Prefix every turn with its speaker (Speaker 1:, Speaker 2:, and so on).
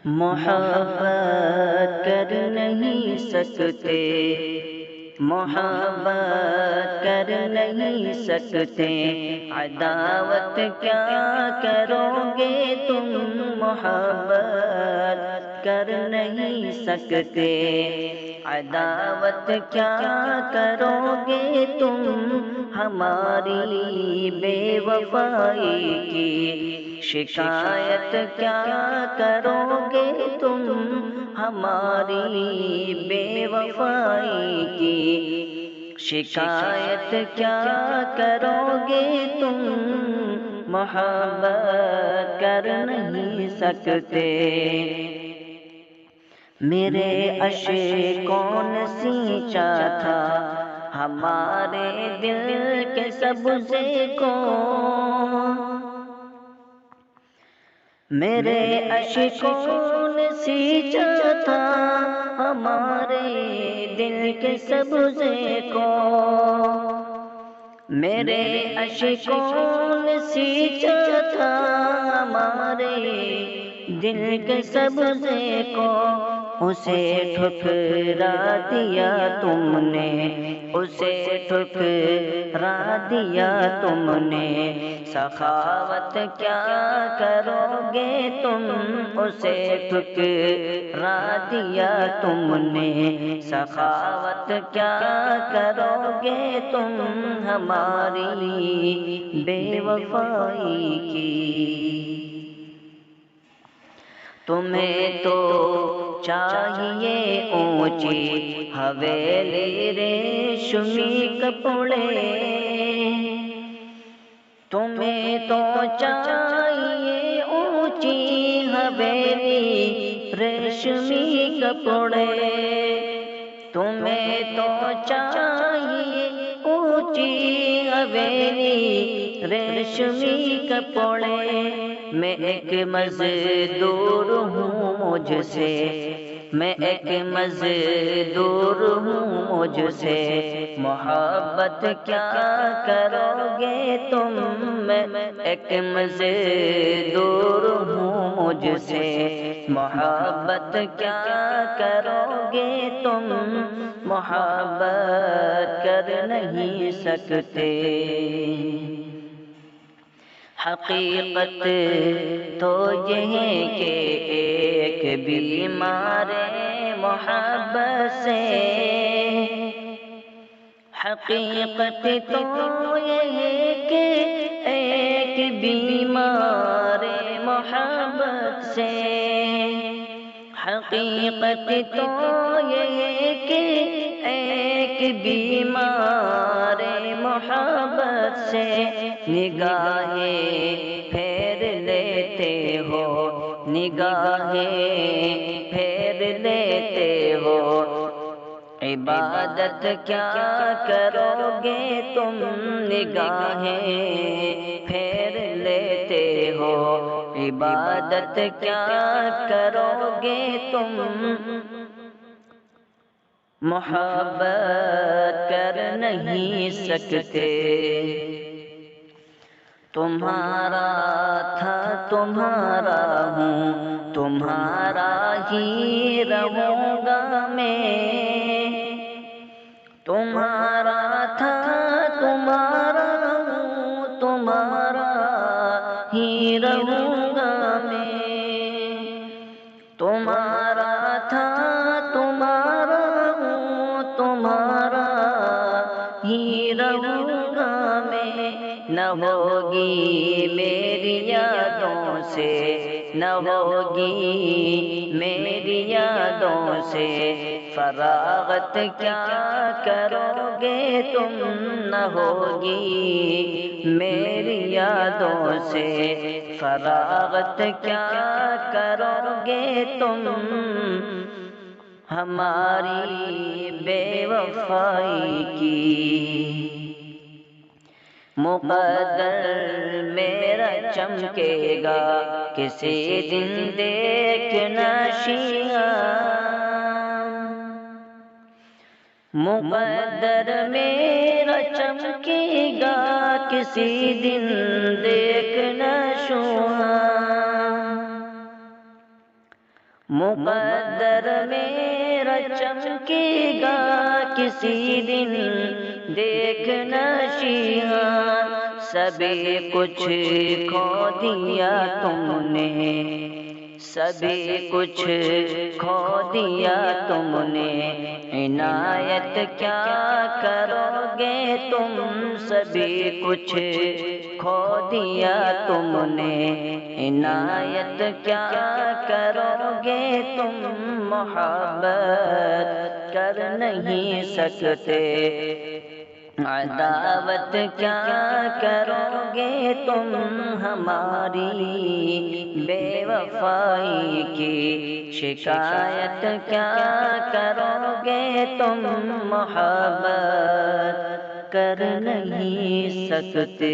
Speaker 1: محبت کر نہیں سکتے، محبت کر نہیں سکتے، عداوت کیا کرو گے تم، محبت کر نہیں سکتے، عداوت کیا کرو گے تم، ہماری بے وفائی کی شکایت کیا کرو گے تم، ہماری بے وفائی کی شکایت کیا کرو گے تم، محبت کر نہیں سکتے۔ میرے عشقوں نے سینچا تھا ہمارے دل کے سبزے کو، میرے عشقوں نے سینچا تھا ہمارے دل کے سبزے کو، میرے عشقوں نے سینچا تھا ہمارے دل کے سبزے کو، اسے ٹھکرا دیا تم نے، اسے ٹھکرا دیا تم نے، سخاوت کیا کرو گے تم، اسے ٹھکرا دیا تم نے، سخاوت کیا کرو گے تم، ہماری بے وفائی کی۔ تمہیں تو چاہیے اونچی حویلی ریشمی کپڑے، تمہیں تو چاہیے اونچی حویلی ریشمی کپڑے، تمہیں تو چاہیے اونچی حویلی ریشمی کپڑے، میں ایک مزدور ہوں مجھ سے، میں ایک مزدور ہوں مجھ سے، محبت کیا کرو گے تم، میں ایک مزدور ہوں مجھ سے، محبت کیا کرو گے تم، محبت کر نہیں سکتے۔ حقیقت تو یہ ہے کہ ایک بیمار محبت سے، حقیقت تو یہ ہے کہ ایک بیمار محبت سے، حقیقت تو یہ ہے کہ ایک بیمار محبت سے، نگاہیں پھیر لیتے ہو، نگاہیں پھیر لیتے ہو، عبادت کیا کرو گے تم، نگاہیں پھیر لیتے ہو، عبادت کیا کرو گے تم، محبت کر نہیں سکتے۔ تمہارا تھا تمہارا ہوں، تمہارا ہی رہوں گا میں، تمہارا تھا تمہارا ہوں، تمہارا ہی رہوں گا میں، تمہارا تھا تمہارا ہوں، تمہارا ہی رہوں گا میں، نہ ہوگی میری یادوں سے، نہ ہوگی میری یادوں سے فراغت کیا کرو گے تم، نہ ہوگی میری یادوں سے فراغت کیا کرو گے تم، ہماری بے وفائی کی۔ مقدر میرا چمکے گا کسی دن دیکھنا شیعہ، مقدر میرا چمکے گا کسی دن دیکھنا شیعہ، مقدر میرا چمکے گا کسی دن، دیکھنا شیہان سبھی کچھ کھو دیا تم نے، سبھی کچھ کھو دیا تم نے، عنایت کیا کرو گے تم، سبھی کچھ کھو دیا تم نے، عنایت کیا کرو گے تم، محبت کر نہیں سکتے، عداوت کیا کرو گے تم، ہماری بے وفائی کی شکایت کیا کرو گے تم، محبت کر نہیں سکتے۔